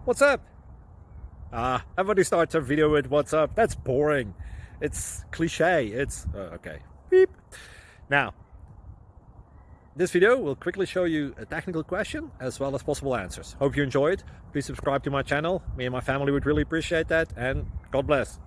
What's up? Everybody starts a video with what's up. That's boring. It's cliche. It's okay. Beep. Now, this video will quickly show you a technical question as well as possible answers. Hope you enjoyed. Please subscribe to my channel. Me and my family would really appreciate that. And God bless.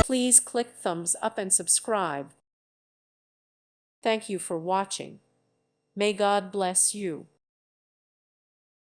Please click thumbs up and subscribe. Thank you for watching. May God bless you.